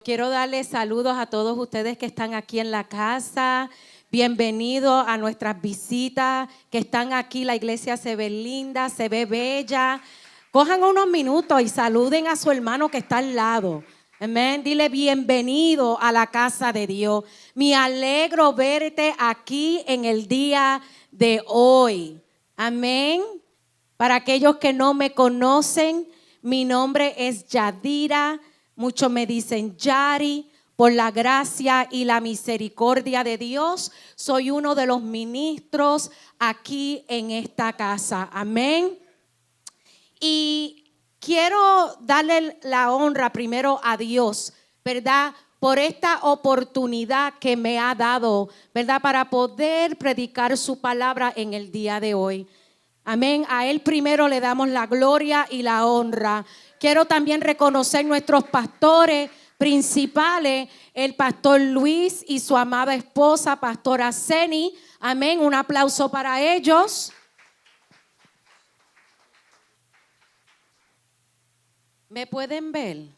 Quiero darles saludos a todos ustedes que están aquí en la casa. Bienvenidos a nuestras visitas que están aquí. La iglesia se ve linda, se ve bella. Cojan unos minutos y saluden a su hermano que está al lado. Amén. Dile bienvenido a la casa de Dios. Me alegro verte aquí en el día de hoy. Amén. Para aquellos que no me conocen, mi nombre es Yadira. Muchos me dicen Yari. Por la gracia y la misericordia de Dios, soy uno de los ministros aquí en esta casa. Amén. Y quiero darle la honra primero a Dios, ¿verdad? Por esta oportunidad que me ha dado, ¿verdad? Para poder predicar su palabra en el día de hoy. Amén. A Él primero le damos la gloria y la honra. Quiero también reconocer nuestros pastores principales, el pastor Luis y su amada esposa, pastora Ceni. Amén. Un aplauso para ellos. ¿Me pueden ver?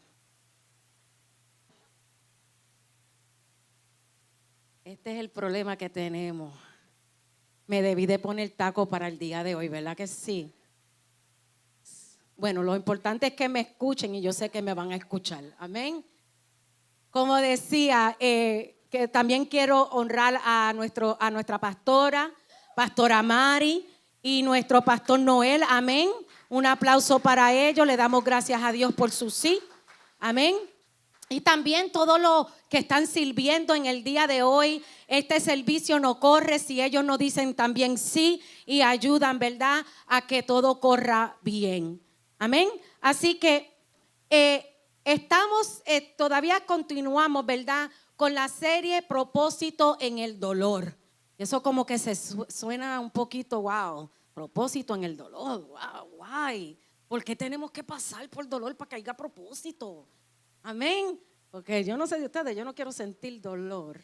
Este es el problema que tenemos. Me debí de poner taco para el día de hoy, ¿verdad que sí? Bueno, lo importante es que me escuchen y yo sé que me van a escuchar. Amén. Como decía, que también quiero honrar a nuestra pastora Mari y nuestro pastor Noel. Amén. Un aplauso para ellos. Le damos gracias a Dios por su sí. Amén. Y también todos los que están sirviendo en el día de hoy. Este servicio no corre si ellos no dicen también sí y ayudan, ¿verdad?, a que todo corra bien. Amén. Así que todavía continuamos, ¿verdad?, con la serie Propósito en el Dolor. Eso como que se suena un poquito, wow, propósito en el dolor, wow, guay. ¿Por qué tenemos que pasar por dolor para que haya propósito? Amén. Porque yo no sé de ustedes, yo no quiero sentir dolor.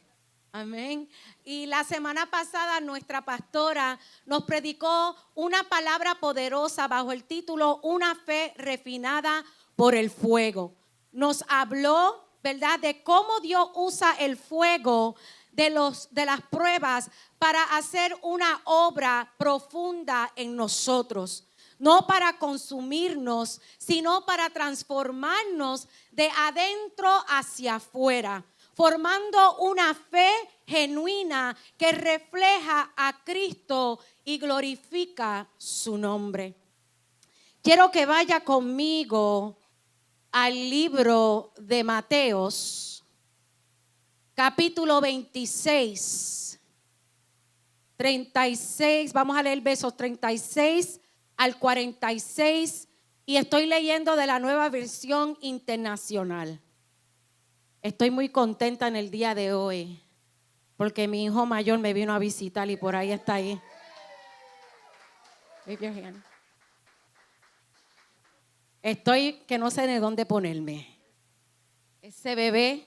Amén. Y la semana pasada nuestra pastora nos predicó una palabra poderosa bajo el título Una fe refinada por el fuego. Nos habló, ¿verdad?, de cómo Dios usa el fuego de las pruebas para hacer una obra profunda en nosotros. No para consumirnos, sino para transformarnos de adentro hacia afuera, formando una fe genuina que refleja a Cristo y glorifica su nombre. Quiero que vaya conmigo al libro de Mateos, capítulo 26, 36, vamos a leer versos 36 al 46 y estoy leyendo de la Nueva Versión Internacional. Estoy muy contenta en el día de hoy porque mi hijo mayor me vino a visitar y por ahí está ahí. Estoy que no sé de dónde ponerme. Ese bebé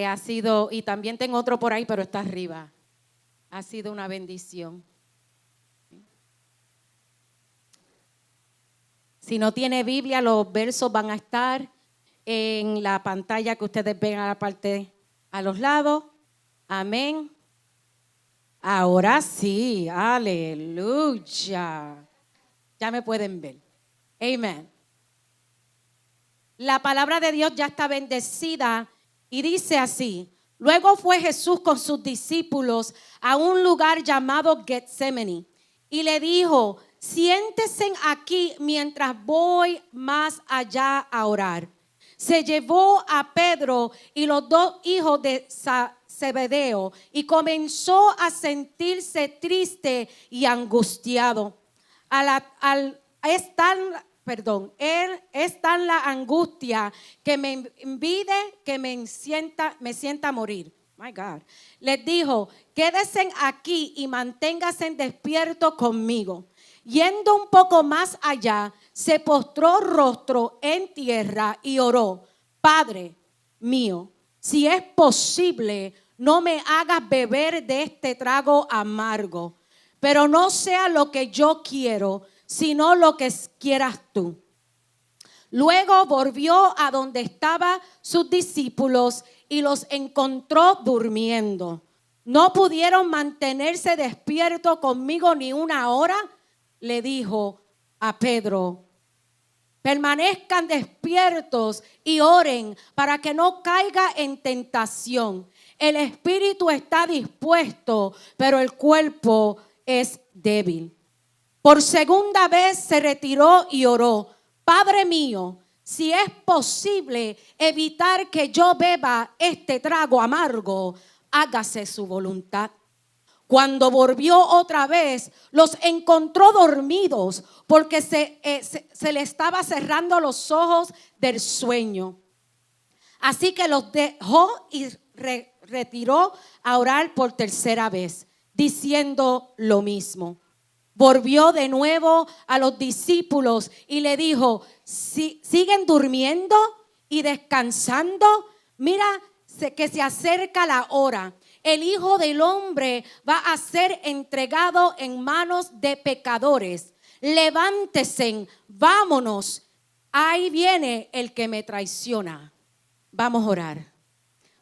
ha sido, y también tengo otro por ahí, pero está arriba. Ha sido una bendición. Si no tiene Biblia, los versos van a estar en la pantalla que ustedes ven a la parte a los lados. Amén. Ahora sí, aleluya. Ya me pueden ver. Amén. La palabra de Dios ya está bendecida y dice así: luego fue Jesús con sus discípulos a un lugar llamado Getsemaní y le dijo: siéntense aquí mientras voy más allá a orar. Se llevó a Pedro y los dos hijos de Zebedeo y comenzó a sentirse triste y angustiado. Es tan la angustia que me impide que me sienta a morir. My God. Les dijo: quédense aquí y manténganse despiertos conmigo. Yendo un poco más allá, se postró rostro en tierra y oró: Padre mío, si es posible, no me hagas beber de este trago amargo, pero no sea lo que yo quiero, sino lo que quieras tú. Luego volvió a donde estaban sus discípulos y los encontró durmiendo. ¿No pudieron mantenerse despiertos conmigo ni una hora? Le dijo a Pedro. Permanezcan despiertos y oren para que no caiga en tentación. El espíritu está dispuesto, pero el cuerpo es débil. Por segunda vez se retiró y oró. Padre mío, si es posible evitar que yo beba este trago amargo, hágase su voluntad. Cuando volvió otra vez, los encontró dormidos porque se le estaba cerrando los ojos del sueño. Así que los dejó y retiró a orar por tercera vez, diciendo lo mismo. Volvió de nuevo a los discípulos y le dijo, ¿siguen durmiendo y descansando? Mira que se acerca la hora. El Hijo del Hombre va a ser entregado en manos de pecadores. Levántense, vámonos. Ahí viene el que me traiciona. Vamos a orar.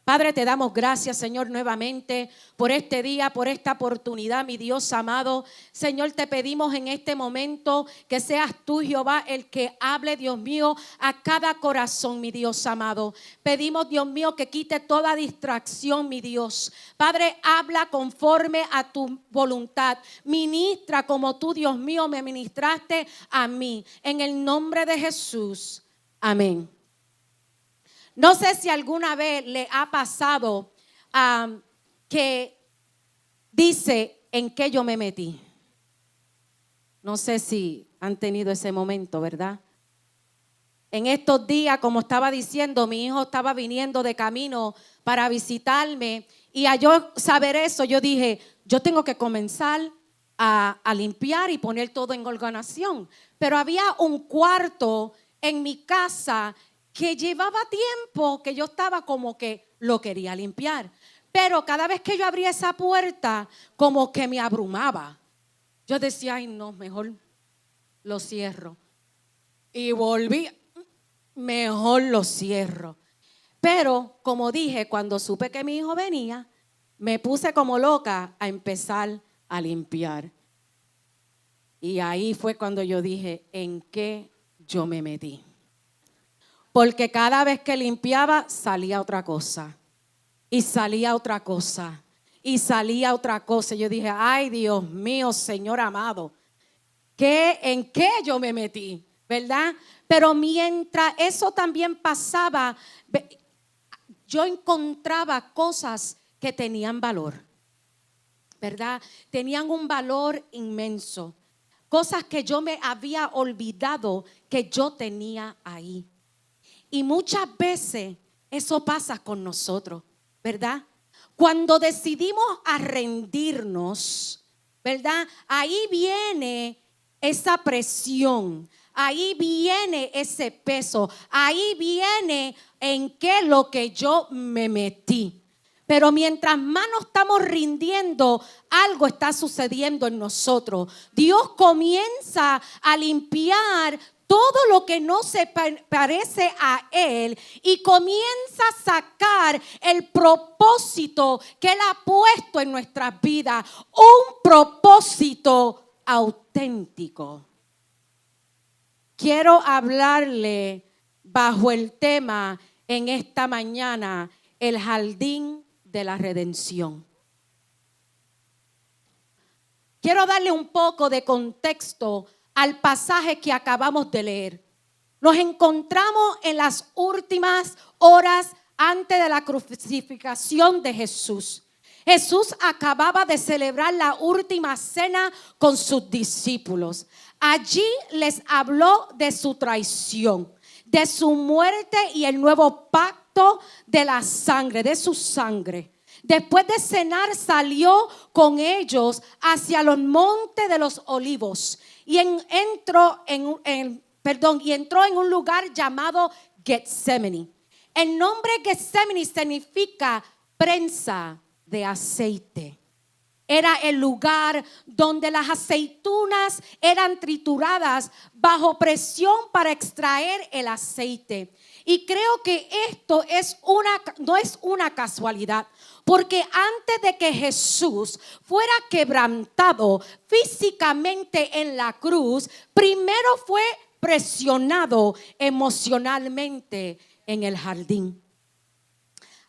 Padre, te damos gracias, Señor, nuevamente por este día, por esta oportunidad, mi Dios amado. Señor, te pedimos en este momento que seas tú, Jehová, el que hable, Dios mío, a cada corazón, mi Dios amado. Pedimos, Dios mío, que quite toda distracción, mi Dios. Padre, habla conforme a tu voluntad. Ministra como tú, Dios mío, me ministraste a mí. En el nombre de Jesús. Amén. No sé si alguna vez le ha pasado que dice, ¿en qué yo me metí? No sé si han tenido ese momento, ¿verdad? En estos días, como estaba diciendo, mi hijo estaba viniendo de camino para visitarme y a yo saber eso, yo dije, yo tengo que comenzar a limpiar y poner todo en organización. Pero había un cuarto en mi casa que llevaba tiempo que yo estaba como que lo quería limpiar. Pero cada vez que yo abría esa puerta, como que me abrumaba. Yo decía, ay no, mejor lo cierro. Y volví, mejor lo cierro. Pero como dije, cuando supe que mi hijo venía, me puse como loca a empezar a limpiar. Y ahí fue cuando yo dije, ¿en qué yo me metí? Porque cada vez que limpiaba salía otra cosa. Y salía otra cosa. Y salía otra cosa. Yo dije, ay Dios mío, Señor amado. ¿En qué yo me metí? ¿Verdad? Pero mientras eso también pasaba, yo encontraba cosas que tenían valor. ¿Verdad? Tenían un valor inmenso. Cosas que yo me había olvidado que yo tenía ahí. Y muchas veces eso pasa con nosotros, ¿verdad? Cuando decidimos a rendirnos, ¿verdad? Ahí viene esa presión, ahí viene ese peso, ahí viene en qué lo que yo me metí. Pero mientras más nos estamos rindiendo, algo está sucediendo en nosotros. Dios comienza a limpiar todo lo que no se parece a Él y comienza a sacar el propósito que Él ha puesto en nuestras vidas. Un propósito auténtico. Quiero hablarle bajo el tema en esta mañana, el jardín de la redención. Quiero darle un poco de contexto al pasaje que acabamos de leer. Nos encontramos en las últimas horas antes de la crucifixión de Jesús. Jesús acababa de celebrar la última cena con sus discípulos. Allí les habló de su traición, de su muerte y el nuevo pacto de la sangre, de su sangre. Después de cenar salió con ellos hacia los montes de los olivos y entró en un lugar llamado Getsemaní. El nombre Getsemaní significa prensa de aceite. era el lugar donde las aceitunas eran trituradas bajo presión para extraer el aceite. Y creo que esto no es una casualidad, porque antes de que Jesús fuera quebrantado físicamente en la cruz, primero fue presionado emocionalmente en el jardín.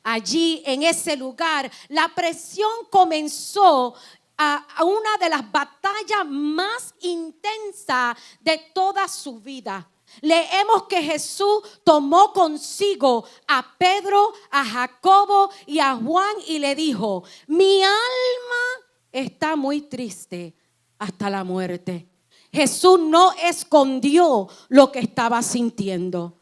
Allí, en ese lugar, la presión comenzó a una de las batallas más intensas de toda su vida. Leemos que Jesús tomó consigo a Pedro, a Jacobo y a Juan y le dijo: mi alma está muy triste hasta la muerte. Jesús no escondió lo que estaba sintiendo.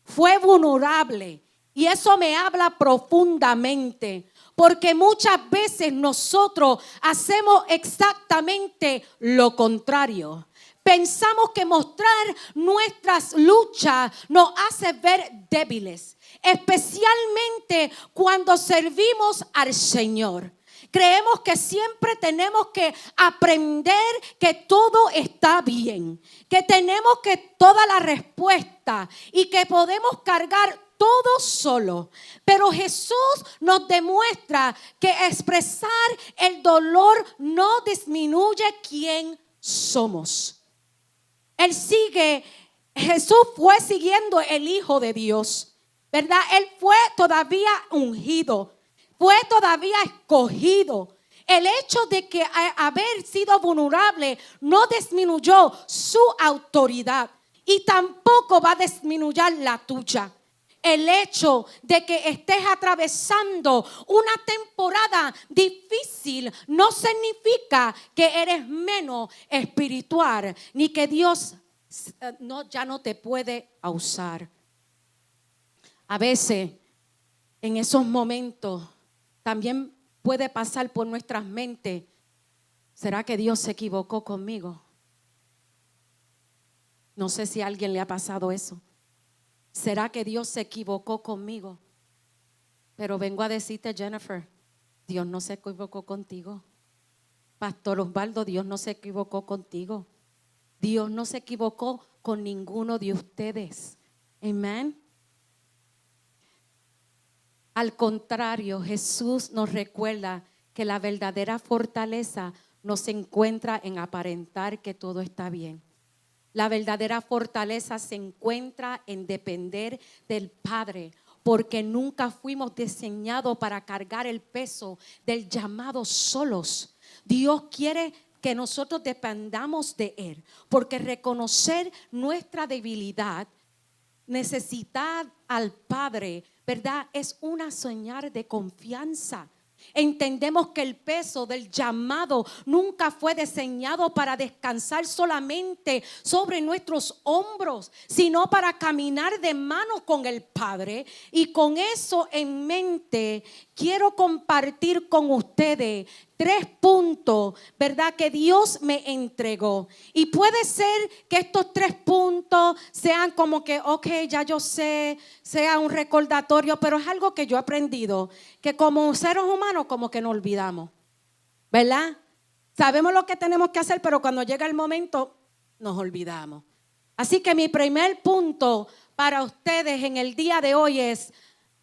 Fue vulnerable. Y eso me habla profundamente, porque muchas veces nosotros hacemos exactamente lo contrario. Pensamos que mostrar nuestras luchas nos hace ver débiles, especialmente cuando servimos al Señor. Creemos que siempre tenemos que aprender que todo está bien, que tenemos que toda la respuesta y que podemos cargar todo solo. Pero Jesús nos demuestra que expresar el dolor no disminuye quién somos. Jesús fue siguiendo el Hijo de Dios, ¿verdad? Él fue todavía ungido, fue todavía escogido. El hecho de que haber sido vulnerable no disminuyó su autoridad y tampoco va a disminuir la tuya. El hecho de que estés atravesando una temporada difícil no significa que eres menos espiritual, ni que Dios ya no te puede usar. A veces, en esos momentos, también puede pasar por nuestras mentes: ¿será que Dios se equivocó conmigo? No sé si a alguien le ha pasado eso. ¿Será que Dios se equivocó conmigo? Pero vengo a decirte, Jennifer, Dios no se equivocó contigo. Pastor Osvaldo, Dios no se equivocó contigo. Dios no se equivocó con ninguno de ustedes. Amén. Al contrario, Jesús nos recuerda que la verdadera fortaleza no se encuentra en aparentar que todo está bien. La verdadera fortaleza se encuentra en depender del Padre, porque nunca fuimos diseñados para cargar el peso del llamado solos. Dios quiere que nosotros dependamos de Él, porque reconocer nuestra debilidad, necesitar al Padre, ¿verdad? Es una señal de confianza. Entendemos que el peso del llamado nunca fue diseñado para descansar solamente sobre nuestros hombros, sino para caminar de mano con el Padre. Y con eso en mente, quiero compartir con ustedes 3 puntos, ¿verdad?, que Dios me entregó. Y puede ser que estos 3 puntos sean como que, ok, ya yo sé, sea un recordatorio, pero es algo que yo he aprendido, que como seres humanos como que nos olvidamos, ¿verdad? Sabemos lo que tenemos que hacer, pero cuando llega el momento nos olvidamos. Así que mi primer punto para ustedes en el día de hoy es: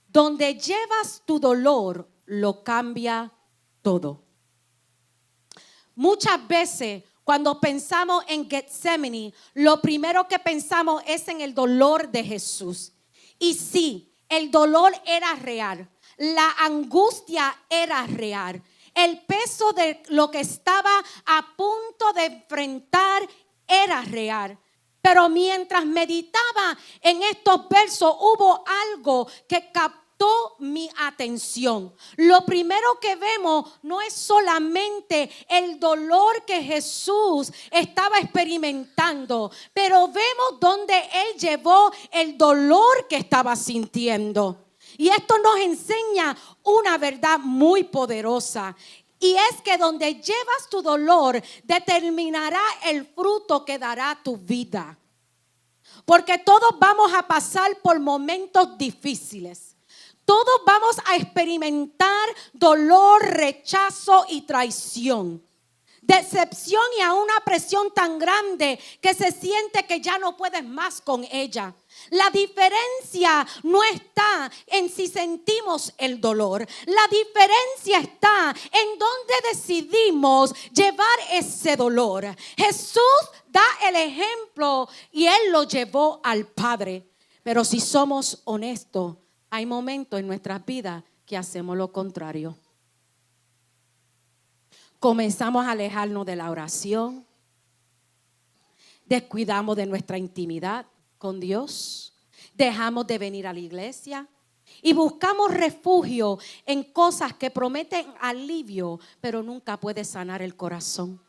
donde llevas tu dolor, lo cambia todo. Muchas veces cuando pensamos en Getsemaní, lo primero que pensamos es en el dolor de Jesús. Y sí, el dolor era real, la angustia era real, el peso de lo que estaba a punto de enfrentar era real. Pero mientras meditaba en estos versos, hubo algo que captó mi atención. Lo primero que vemos no es solamente el dolor que Jesús estaba experimentando, pero vemos donde Él llevó el dolor que estaba sintiendo. Y esto nos enseña una verdad muy poderosa. Y es que donde llevas tu dolor determinará el fruto que dará tu vida. Porque todos vamos a pasar por momentos difíciles. Todos vamos a experimentar dolor, rechazo y traición. Decepción y a una presión tan grande que se siente que ya no puedes más con ella. La diferencia no está en si sentimos el dolor. La diferencia está en dónde decidimos llevar ese dolor. Jesús da el ejemplo y Él lo llevó al Padre. Pero si somos honestos, hay momentos en nuestras vidas que hacemos lo contrario. Comenzamos a alejarnos de la oración. Descuidamos de nuestra intimidad con Dios. Dejamos de venir a la iglesia. Y buscamos refugio en cosas que prometen alivio, pero nunca puede sanar el corazón.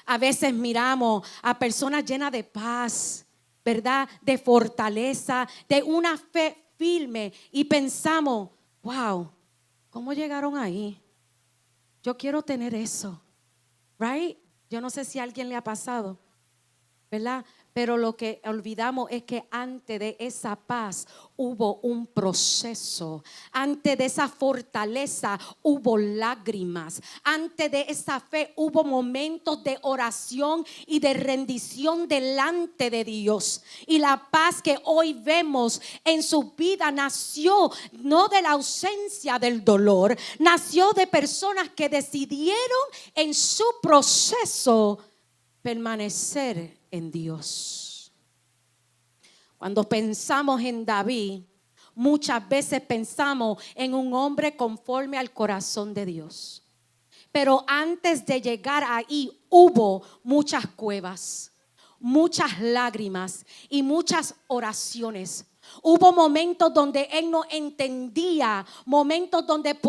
A veces miramos a personas llenas de paz, ¿verdad? De fortaleza, de una fe firme. Y pensamos, wow, ¿cómo llegaron ahí? Yo quiero tener eso, right? Yo no sé si a alguien le ha pasado, ¿verdad? Pero lo que olvidamos es que antes de esa paz hubo un proceso. Antes de esa fortaleza hubo lágrimas. Antes de esa fe hubo momentos de oración y de rendición delante de Dios. Y la paz que hoy vemos en su vida nació no de la ausencia del dolor, nació de personas que decidieron en su proceso permanecer en Dios. Cuando pensamos en David, muchas veces pensamos en un hombre conforme al corazón de Dios. Pero antes de llegar ahí hubo muchas cuevas, muchas lágrimas y muchas oraciones. Hubo momentos donde él no entendía, momentos donde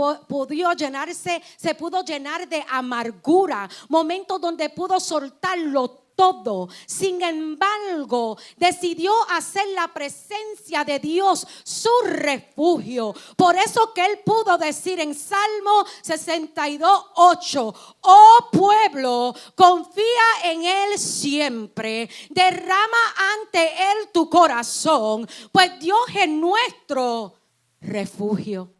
se pudo llenar de amargura, momentos donde pudo soltarlo todo. Sin embargo, decidió hacer la presencia de Dios su refugio. Por eso que él pudo decir en Salmo 62:8: oh pueblo, confía en él siempre, derrama ante él tu corazón, pues Dios es nuestro refugio.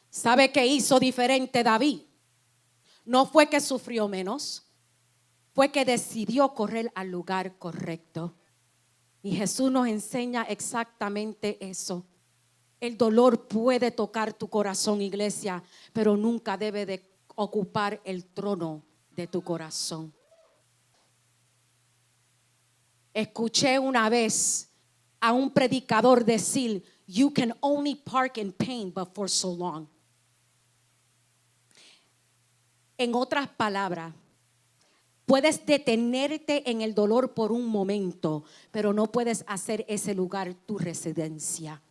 ¿Sabe qué hizo diferente David? No fue que sufrió menos, fue que decidió correr al lugar correcto. Y Jesús nos enseña exactamente eso. El dolor puede tocar tu corazón, iglesia, pero nunca debe de ocupar el trono de tu corazón. Escuché una vez a un predicador decir: you can only park in pain but for so long. En otras palabras, puedes detenerte en el dolor por un momento, pero no puedes hacer ese lugar tu residencia,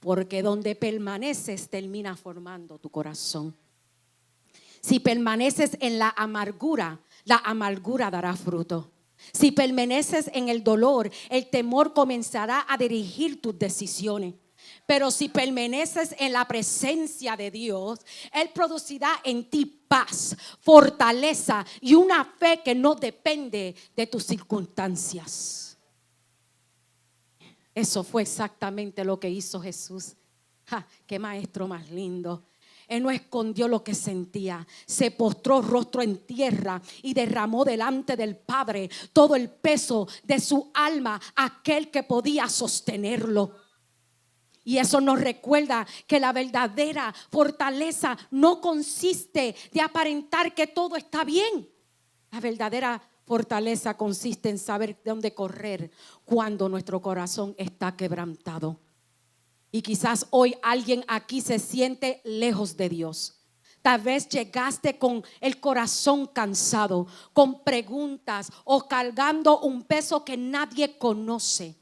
porque donde permaneces termina formando tu corazón. Si permaneces en la amargura dará fruto. Si permaneces en el dolor, el temor comenzará a dirigir tus decisiones. Pero si permaneces en la presencia de Dios, Él producirá en ti paz, fortaleza y una fe que no depende de tus circunstancias. Eso fue exactamente lo que hizo Jesús. ¡Qué maestro más lindo! Él no escondió lo que sentía, se postró rostro en tierra y derramó delante del Padre todo el peso de su alma, aquel que podía sostenerlo. Y eso nos recuerda que la verdadera fortaleza no consiste de aparentar que todo está bien. La verdadera fortaleza consiste en saber de dónde correr cuando nuestro corazón está quebrantado. Y quizás hoy alguien aquí se siente lejos de Dios. Tal vez llegaste con el corazón cansado, con preguntas o cargando un peso que nadie conoce.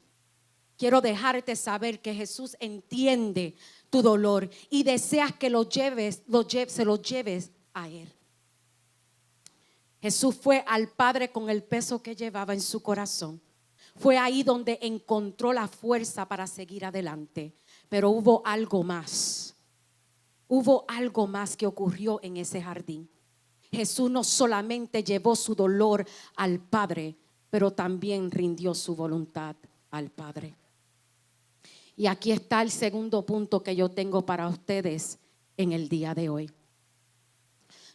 Quiero dejarte saber que Jesús entiende tu dolor y deseas que se lo lleves a Él. Jesús fue al Padre con el peso que llevaba en su corazón. Fue ahí donde encontró la fuerza para seguir adelante. Pero hubo algo más. Hubo algo más que ocurrió en ese jardín. Jesús no solamente llevó su dolor al Padre, pero también rindió su voluntad al Padre. Y aquí está el segundo punto que yo tengo para ustedes en el día de hoy.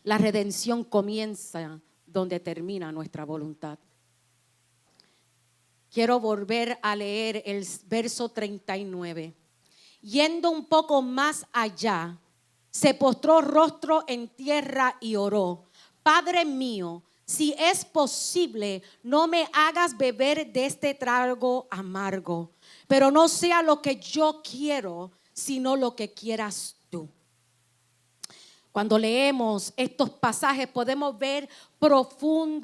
La redención comienza donde termina nuestra voluntad. Quiero volver a leer el verso 39. Yendo un poco más allá, se postró rostro en tierra y oró: Padre mío, si es posible, no me hagas beber de este trago amargo, pero no sea lo que yo quiero, sino lo que quieras tú. Cuando leemos estos pasajes podemos ver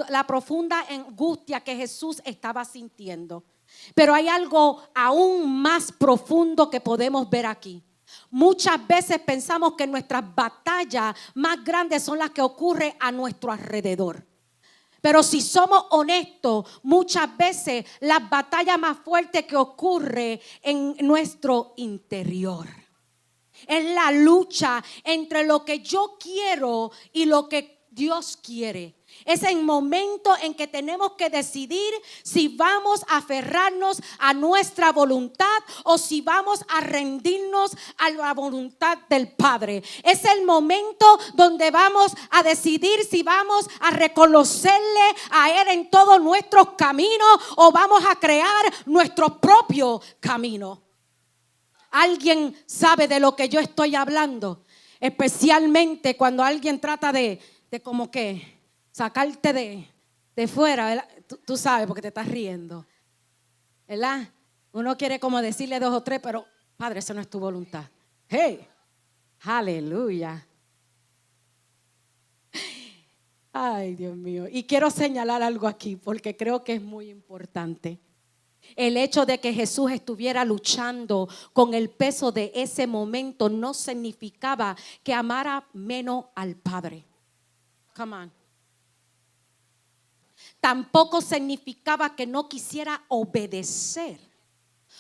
la profunda angustia que Jesús estaba sintiendo. Pero hay algo aún más profundo que podemos ver aquí. Muchas veces pensamos que nuestras batallas más grandes son las que ocurren a nuestro alrededor. Pero si somos honestos, muchas veces las batallas más fuertes que ocurren en nuestro interior. Es la lucha entre lo que yo quiero y lo que Dios quiere. Es el momento en que tenemos que decidir si vamos a aferrarnos a nuestra voluntad o si vamos a rendirnos a la voluntad del Padre. Es el momento donde vamos a decidir si vamos a reconocerle a Él en todos nuestros caminos o vamos a crear nuestro propio camino. ¿Alguien sabe de lo que yo estoy hablando? Especialmente cuando alguien trata de como que sacarte de fuera, ¿verdad? Tú sabes porque te estás riendo, ¿verdad? Uno quiere como decirle dos o tres, pero Padre, eso no es tu voluntad. ¡Hey! ¡Aleluya! Ay, Dios mío. Y quiero señalar algo aquí porque creo que es muy importante. El hecho de que Jesús estuviera luchando con el peso de ese momento no significaba que amara menos al Padre. Come on. Tampoco significaba que no quisiera obedecer.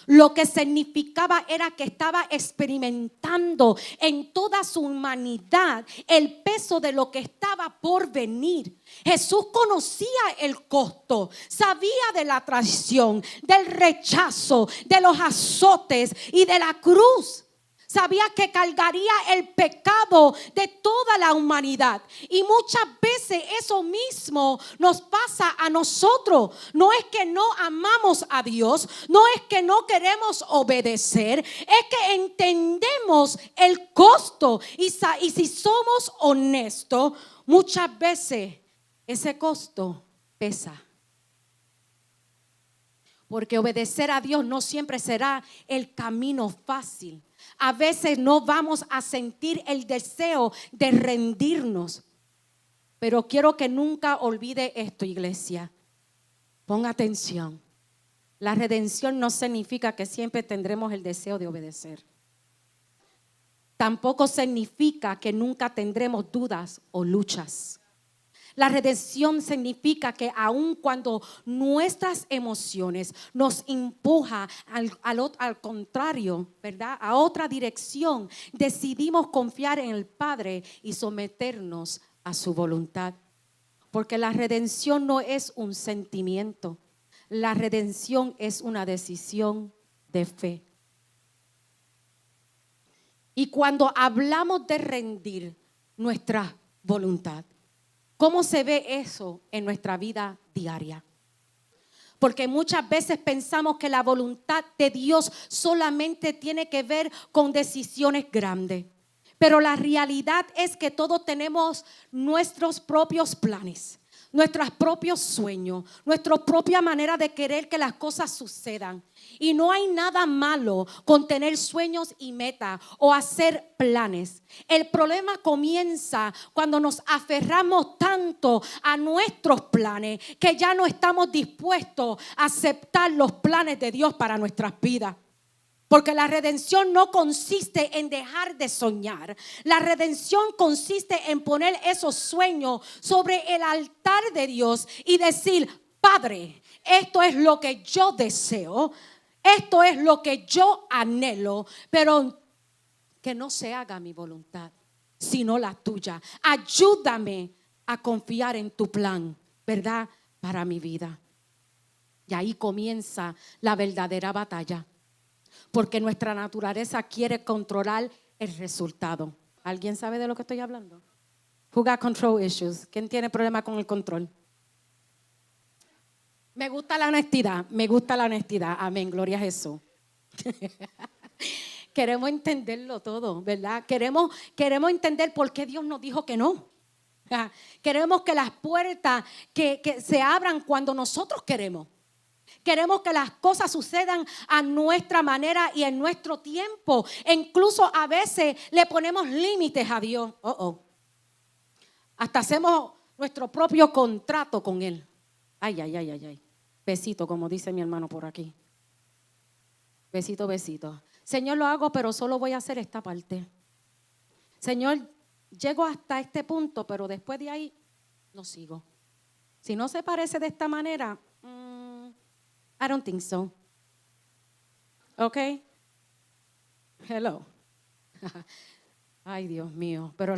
Lo que significaba era que estaba experimentando en toda su humanidad el peso de lo que estaba por venir. Jesús conocía el costo, sabía de la traición, del rechazo, de los azotes y de la cruz. Sabía que cargaría el pecado de toda la humanidad. Y muchas veces eso mismo nos pasa a nosotros. No es que no amamos a Dios, no es que no queremos obedecer, es que entendemos el costo. Y si somos honestos, muchas veces ese costo pesa. Porque obedecer a Dios no siempre será el camino fácil. A veces no vamos a sentir el deseo de rendirnos. Pero quiero que nunca olvide esto, iglesia. Ponga atención. La redención no significa que siempre tendremos el deseo de obedecer. Tampoco significa que nunca tendremos dudas o luchas. La redención significa que aun cuando nuestras emociones nos empujan al contrario, ¿verdad? A otra dirección, decidimos confiar en el Padre y someternos a su voluntad. Porque la redención no es un sentimiento, la redención es una decisión de fe. Y cuando hablamos de rendir nuestra voluntad, ¿cómo se ve eso en nuestra vida diaria? Porque muchas veces pensamos que la voluntad de Dios solamente tiene que ver con decisiones grandes. Pero la realidad es que todos tenemos nuestros propios planes, nuestros propios sueños, nuestra propia manera de querer que las cosas sucedan. Y no hay nada malo con tener sueños y metas o hacer planes. El problema comienza cuando nos aferramos tanto a nuestros planes que ya no estamos dispuestos a aceptar los planes de Dios para nuestras vidas. Porque la redención no consiste en dejar de soñar. La redención consiste en poner esos sueños sobre el altar de Dios y decir: Padre, esto es lo que yo deseo, esto es lo que yo anhelo, pero que no se haga mi voluntad, sino la tuya. Ayúdame a confiar en tu plan, ¿verdad? Para mi vida. Y ahí comienza la verdadera batalla. porque nuestra naturaleza quiere controlar el resultado. ¿Alguien sabe de lo que estoy hablando? Who got control issues? ¿Quién tiene problema con el control? Me gusta la honestidad, me gusta la honestidad. Amén, gloria a Jesús. Queremos entenderlo todo, ¿verdad? Queremos entender por qué Dios nos dijo que no. Queremos que las puertas que se abran cuando nosotros queremos. Queremos que las cosas sucedan a nuestra manera y en nuestro tiempo. E incluso a veces le ponemos límites a Dios. Hasta hacemos nuestro propio contrato con Él. Ay, ay, ay, ay, ay. Besito, como dice mi hermano por aquí. Besito, besito. Señor, lo hago, pero solo voy a hacer esta parte. Señor, llego hasta este punto, pero después de ahí no sigo. Si no se parece de esta manera, I don't think so. Okay? Hello. Ay, Dios mío, pero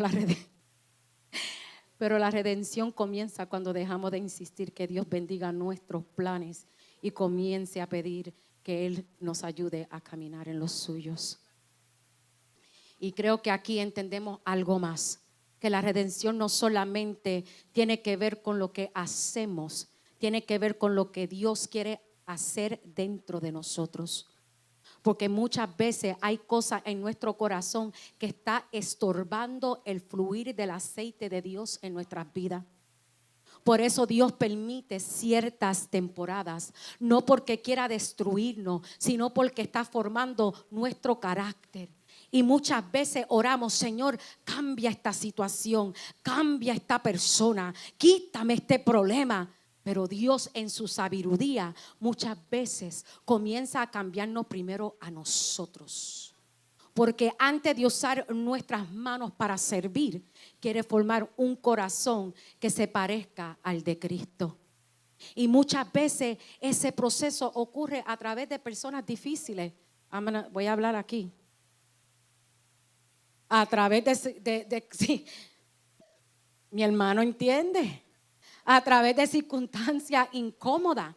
la redención comienza cuando dejamos de insistir que Dios bendiga nuestros planes y comience a pedir que Él nos ayude a caminar en los suyos. Y creo que aquí entendemos algo más, que la redención no solamente tiene que ver con lo que hacemos, tiene que ver con lo que Dios quiere hacer dentro de nosotros. Porque muchas veces hay cosas en nuestro corazón que está estorbando el fluir del aceite de Dios en nuestras vidas. Por eso Dios permite ciertas temporadas, no porque quiera destruirnos, sino porque está formando nuestro carácter. Y muchas veces oramos, Señor, cambia esta situación, cambia esta persona, quítame este problema. Pero Dios en su sabiduría muchas veces comienza a cambiarnos primero a nosotros. Porque antes de usar nuestras manos para servir, quiere formar un corazón que se parezca al de Cristo. Y muchas veces ese proceso ocurre a través de personas difíciles. Voy a hablar aquí. A través de sí. Mi hermano entiende. A través de circunstancias incómodas,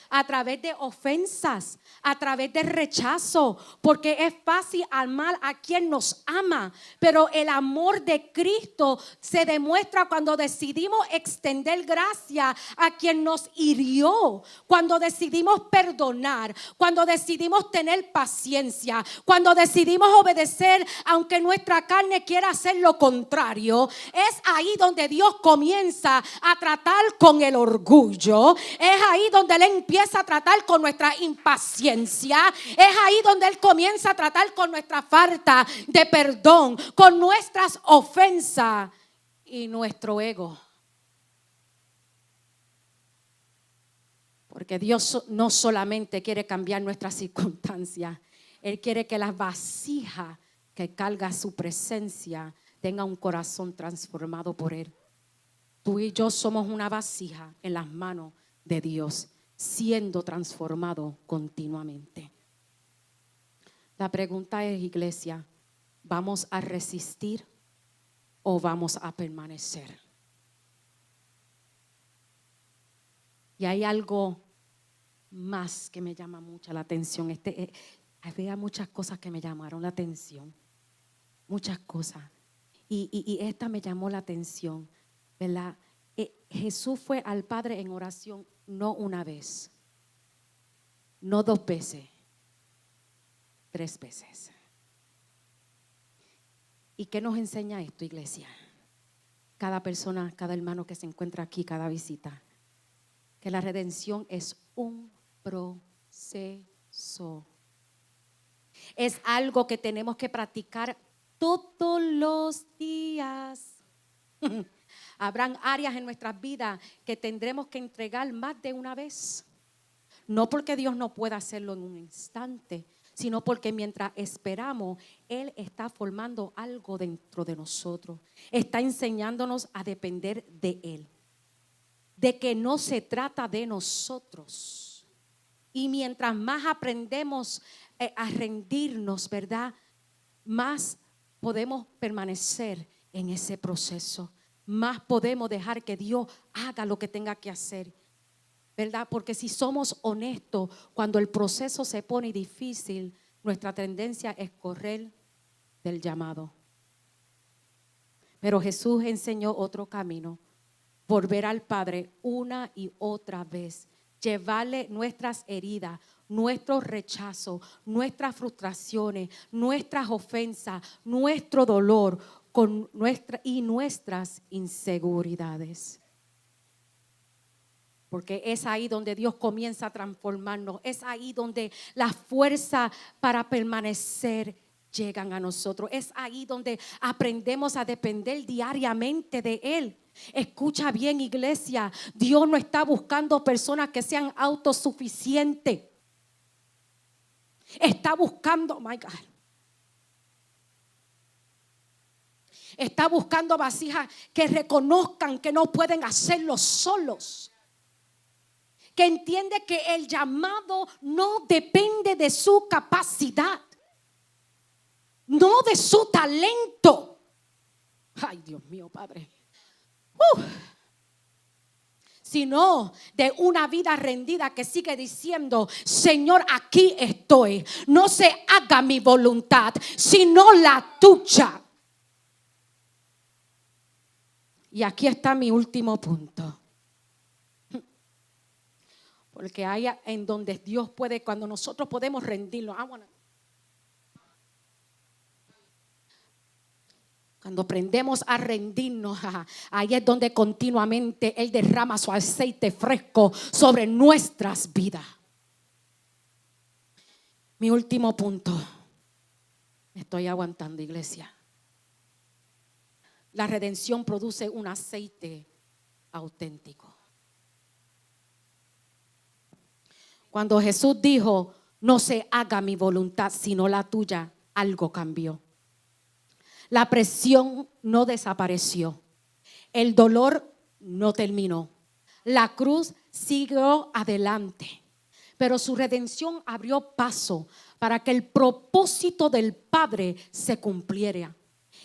a través de ofensas, a través de rechazo, porque es fácil amar a quien nos ama, pero el amor de Cristo se demuestra cuando decidimos extender gracia a quien nos hirió, cuando decidimos perdonar, cuando decidimos tener paciencia, cuando decidimos obedecer aunque nuestra carne quiera hacer lo contrario. Es ahí donde Dios comienza a tratar con el orgullo, es ahí donde Él empieza a tratar con nuestra impaciencia, es ahí donde Él comienza a tratar con nuestra falta de perdón, con nuestras ofensas y nuestro ego. Porque Dios no solamente quiere cambiar nuestras circunstancias, Él quiere que las vasijas que carga su presencia tengan un corazón transformado por Él. Tú y yo somos una vasija en las manos de Dios, siendo transformado continuamente. La pregunta es, iglesia, ¿vamos a resistir o vamos a permanecer? Y hay algo más que me llama mucho la atención. Había muchas cosas que me llamaron la atención, muchas cosas. Y esta me llamó la atención, ¿verdad? Jesús fue al Padre en oración no una vez, no 2 veces, 3 veces. ¿Y qué nos enseña esto, iglesia? Cada persona, cada hermano que se encuentra aquí, cada visita, que la redención es un proceso. Es algo que tenemos que practicar todos los días. Habrán áreas en nuestras vidas que tendremos que entregar más de una vez. No porque Dios no pueda hacerlo en un instante, sino porque mientras esperamos, Él está formando algo dentro de nosotros. Está enseñándonos a depender de Él. De que no se trata de nosotros. Y mientras más aprendemos a rendirnos, ¿verdad? Más podemos permanecer en ese proceso. Más podemos dejar que Dios haga lo que tenga que hacer, ¿verdad? Porque si somos honestos, cuando el proceso se pone difícil, nuestra tendencia es correr del llamado. Pero Jesús enseñó otro camino: volver al Padre una y otra vez, llevarle nuestras heridas, nuestros rechazos, nuestras frustraciones, nuestras ofensas, nuestro dolor y nuestras inseguridades. Porque es ahí donde Dios comienza a transformarnos. Es ahí donde la fuerza para permanecer llegan a nosotros. Es ahí donde aprendemos a depender diariamente de Él. Escucha bien, iglesia. Dios no está buscando personas que sean autosuficientes. Está buscando, my God. Está buscando vasijas que reconozcan que no pueden hacerlo solos. Que entiende que el llamado no depende de su capacidad, no de su talento. Ay, Dios mío, Padre. Sino de una vida rendida que sigue diciendo: Señor, aquí estoy. No se haga mi voluntad, sino la tuya. Y aquí está mi último punto. Porque hay en donde Dios puede, cuando nosotros podemos rendirnos. Cuando aprendemos a rendirnos, ahí es donde continuamente Él derrama su aceite fresco sobre nuestras vidas. Mi último punto. Estoy aguantando, iglesia. La redención produce un aceite auténtico. Cuando Jesús dijo: no se haga mi voluntad sino la tuya, algo cambió. La presión no desapareció. El dolor no terminó. La cruz siguió adelante. Pero su redención abrió paso para que el propósito del Padre se cumpliera.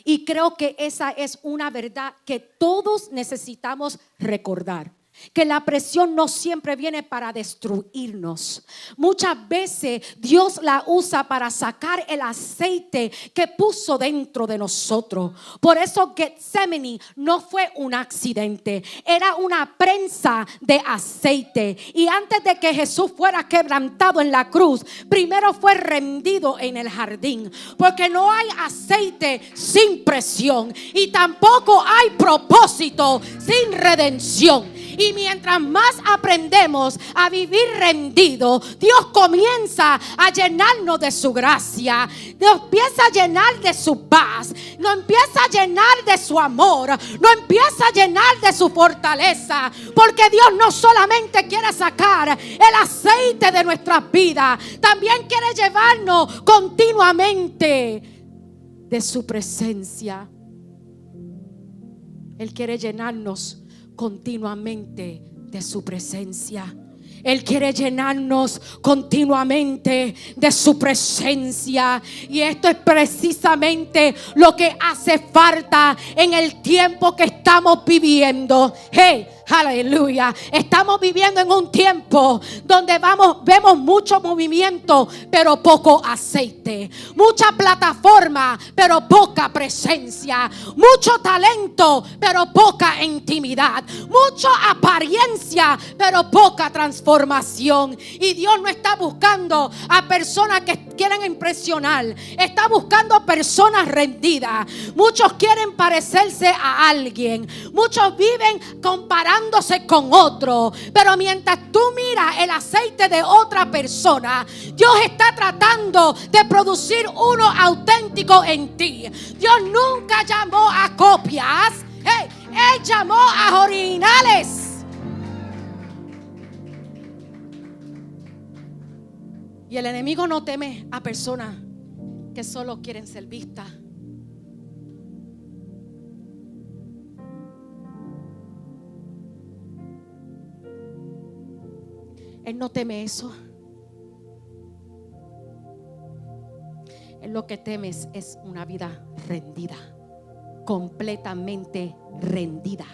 Y creo que esa es una verdad que todos necesitamos recordar. Que la presión no siempre viene para destruirnos. Muchas veces Dios la usa para sacar el aceite que puso dentro de nosotros. Por eso Getsemaní no fue un accidente, era una prensa de aceite. Y antes de que Jesús fuera quebrantado en la cruz, primero fue rendido en el jardín. Porque no hay aceite sin presión, y tampoco hay propósito sin redención. Y mientras más aprendemos a vivir rendido, Dios comienza a llenarnos de su gracia. Dios empieza a llenar de su paz. Nos empieza a llenar de su amor. Nos empieza a llenar de su fortaleza. Porque Dios no solamente quiere sacar el aceite de nuestras vidas, también quiere llevarnos continuamente de su presencia. Él quiere llenarnos continuamente de su presencia. Él quiere llenarnos continuamente de su presencia. Y esto es precisamente lo que hace falta en el tiempo que estamos viviendo. Hey, aleluya. Estamos viviendo en un tiempo donde vemos mucho movimiento, pero poco aceite. Mucha plataforma, pero poca presencia. Mucho talento, pero poca intimidad. Mucha apariencia, pero poca transformación. Y Dios no está buscando a personas que quieran impresionar. Está buscando personas rendidas. Muchos quieren parecerse a alguien. Muchos viven comparándose con otro. Pero mientras tú miras el aceite de otra persona, Dios está tratando de producir uno auténtico en ti. Dios nunca llamó a copias. Él llamó a originales. Y el enemigo no teme a personas que solo quieren ser vistas. Él no teme eso. Él lo que teme es una vida rendida, completamente rendida.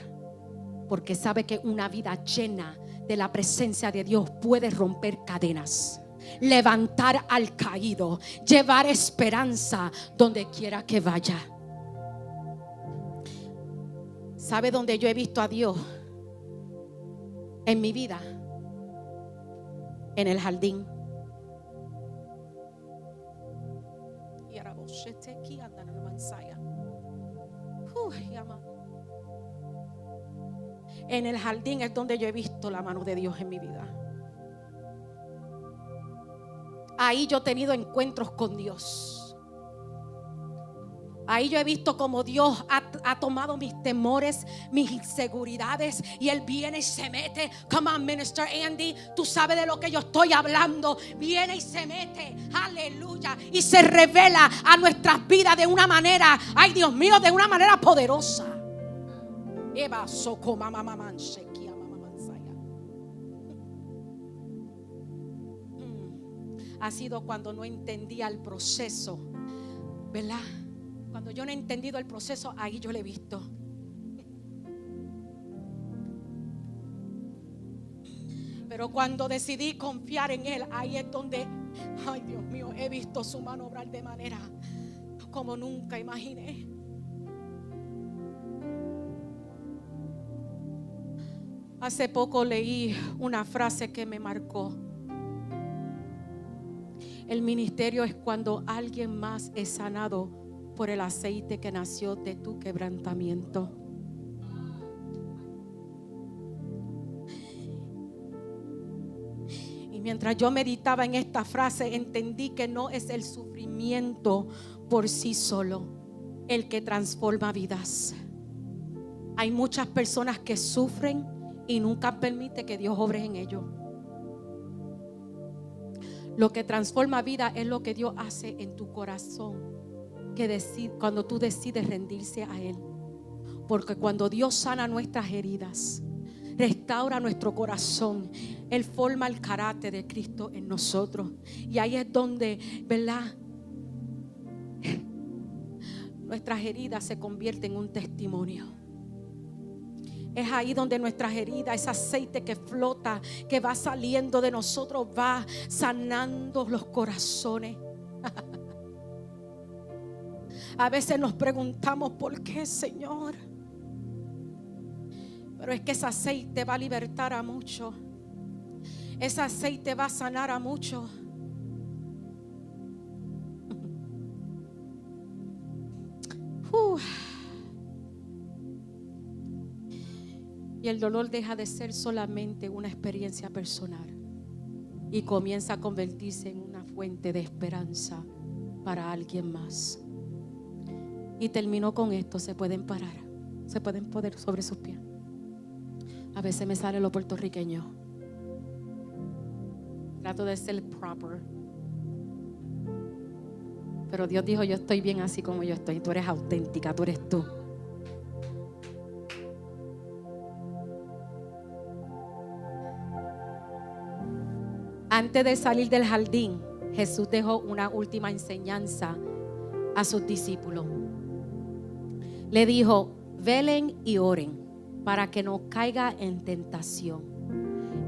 Porque sabe que una vida llena de la presencia de Dios puede romper cadenas. levantar al caído, llevar esperanza donde quiera que vaya. ¿Sabe dónde yo he visto a Dios en mi vida? En el jardín. En el jardín es donde yo he visto la mano de Dios en mi vida. Ahí yo he tenido encuentros con Dios. Ahí yo he visto como Dios ha tomado mis temores, mis inseguridades, y Él viene y se mete. Come on, Minister Andy, tú sabes de lo que yo estoy hablando. Viene y se mete, aleluya, y se revela a nuestras vidas de una manera, ay Dios mío, de una manera poderosa. Ha sido cuando no entendía el proceso, ¿verdad? Cuando yo no he entendido el proceso, ahí yo lo he visto. Pero cuando decidí confiar en Él, ahí es donde, ay Dios mío, he visto su mano obrar de manera como nunca imaginé. Hace poco leí una frase que me marcó. El ministerio es cuando alguien más es sanado por el aceite que nació de tu quebrantamiento. Y mientras yo meditaba en esta frase, entendí que no es el sufrimiento por sí solo el que transforma vidas. Hay muchas personas que sufren y nunca permite que Dios obre en ellos. Lo que transforma vida es lo que Dios hace en tu corazón, cuando tú decides rendirse a Él. Porque cuando Dios sana nuestras heridas, restaura nuestro corazón, Él forma el carácter de Cristo en nosotros. Y ahí es donde, ¿verdad?, nuestras heridas se convierten en un testimonio. Es ahí donde nuestras heridas, ese aceite que flota, que va saliendo de nosotros, va sanando los corazones. A veces nos preguntamos ¿por qué, Señor? Pero es que ese aceite va a libertar a muchos. Ese aceite va a sanar a muchos. Y el dolor deja de ser solamente una experiencia personal y comienza a convertirse en una fuente de esperanza para alguien más. Y termino con esto. Se pueden parar, se pueden poner sobre sus pies. A veces me sale lo puertorriqueño. Trato de ser proper, pero Dios dijo: yo estoy bien así como yo estoy. Tú eres auténtica, tú eres tú. Antes de salir del jardín, Jesús dejó una última enseñanza a sus discípulos. Le dijo: velen y oren para que no caiga en tentación.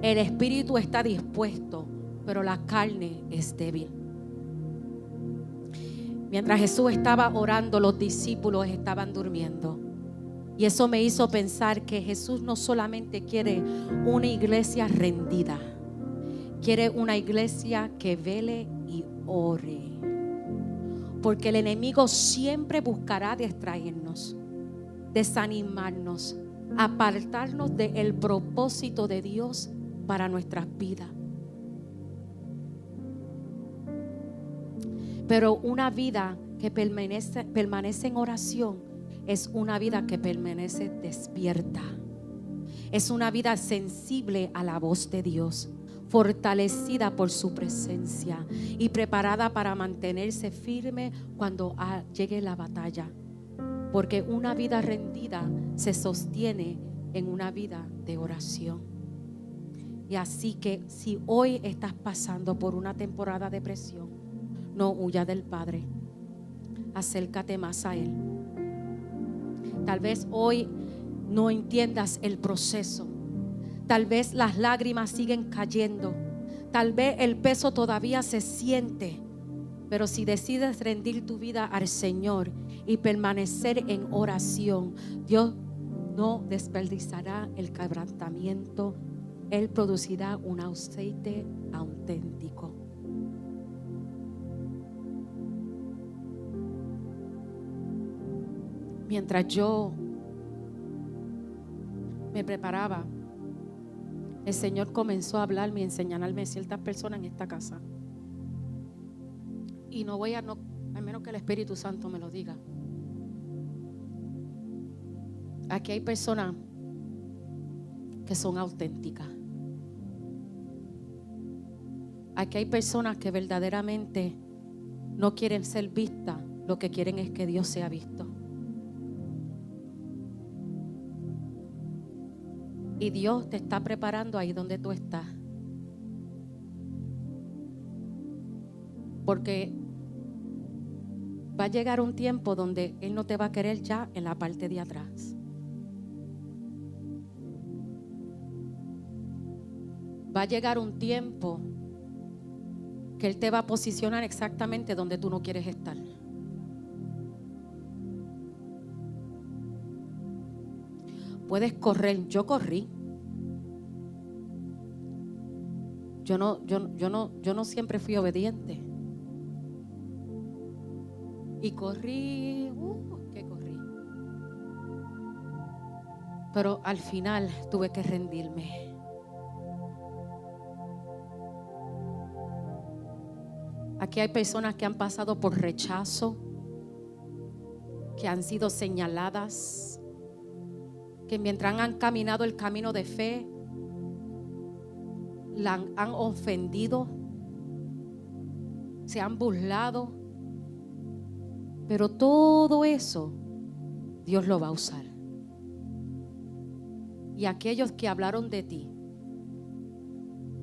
El espíritu está dispuesto, pero la carne es débil. Mientras Jesús estaba orando, los discípulos estaban durmiendo. Y eso me hizo pensar que Jesús no solamente quiere una iglesia rendida, quiere una iglesia que vele y ore. Porque el enemigo siempre buscará distraernos, desanimarnos, apartarnos del propósito de Dios para nuestras vidas. Pero una vida que permanece en oración es una vida que permanece despierta. Es una vida sensible a la voz de Dios, fortalecida por su presencia y preparada para mantenerse firme cuando llegue la batalla. Porque una vida rendida se sostiene en una vida de oración. Y así que si hoy estás pasando por una temporada de presión, no huyas del Padre. Acércate más a Él. Tal vez hoy no entiendas el proceso. Tal vez las lágrimas siguen cayendo. Tal vez el peso todavía se siente, pero si decides rendir tu vida al Señor y permanecer en oración, Dios no desperdiciará el quebrantamiento. Él producirá un aceite auténtico. Mientras yo me preparaba, el Señor comenzó a hablarme y enseñarme ciertas personas en esta casa. Y no voy a menos que el Espíritu Santo me lo diga. Aquí hay personas que son auténticas. Aquí hay personas que verdaderamente no quieren ser vistas, lo que quieren es que Dios sea visto. Y Dios te está preparando ahí donde tú estás. Porque va a llegar un tiempo donde Él no te va a querer ya en la parte de atrás. Va a llegar un tiempo que Él te va a posicionar exactamente donde tú no quieres estar. Puedes correr. Yo corrí. Yo no siempre fui obediente. Y corrí, que corrí. Pero al final tuve que rendirme. Aquí hay personas que han pasado por rechazo, que han sido señaladas, que mientras han caminado el camino de fe, la han ofendido, se han burlado. Pero todo eso Dios lo va a usar. Y aquellos que hablaron de ti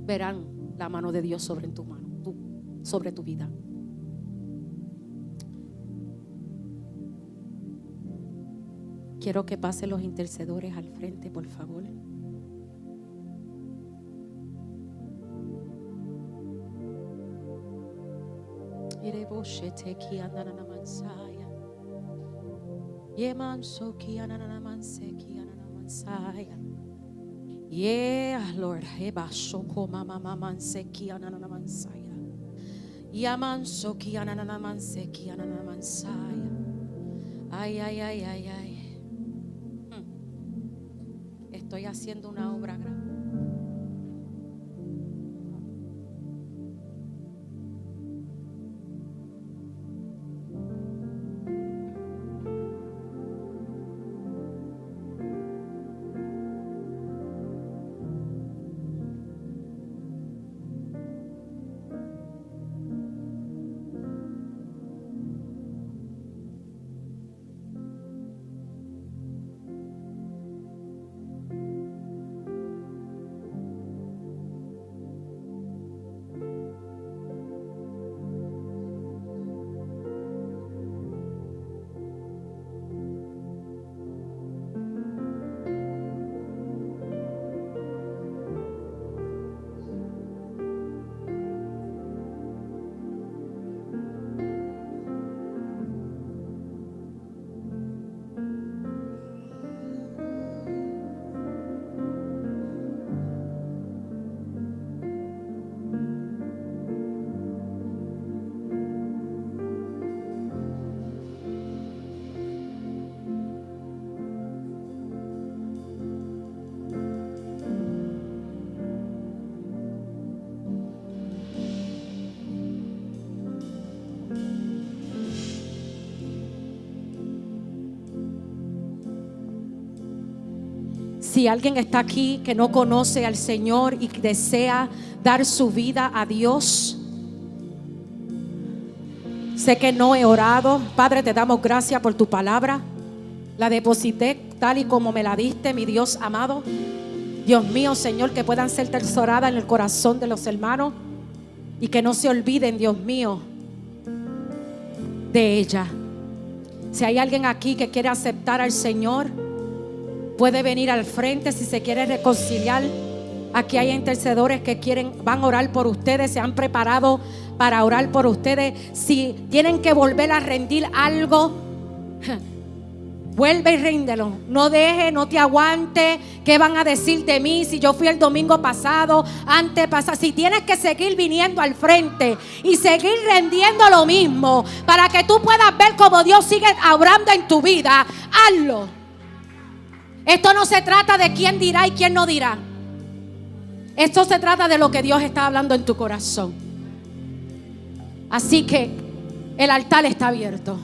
verán la mano de Dios sobre tu mano, sobre tu vida. Quiero que pasen los intercedores al frente, por favor. Yeah, Lord. Ay, ay, ay, ay, ay. Estoy haciendo una obra grande. Si alguien está aquí que no conoce al Señor y desea dar su vida a Dios, sé que no he orado. Padre, te damos gracias por tu palabra. La deposité tal y como me la diste, mi Dios amado. Dios mío, Señor, que puedan ser tesoradas en el corazón de los hermanos y que no se olviden, Dios mío, de ella. Si hay alguien aquí que quiere aceptar al Señor, puede venir al frente si se quiere reconciliar Aquí hay intercedores que van a orar por ustedes, se han preparado para orar por ustedes. Si tienen que volver a rendir algo, vuelve y ríndelo. No deje, no te aguante. ¿Qué van a decir de mí si yo fui el domingo pasado, antepasado? Si tienes que seguir viniendo al frente y seguir rendiendo lo mismo para que tú puedas ver cómo Dios sigue obrando en tu vida, hazlo. Esto no se trata de quién dirá y quién no dirá. Esto se trata de lo que Dios está hablando en tu corazón. Así que el altar está abierto.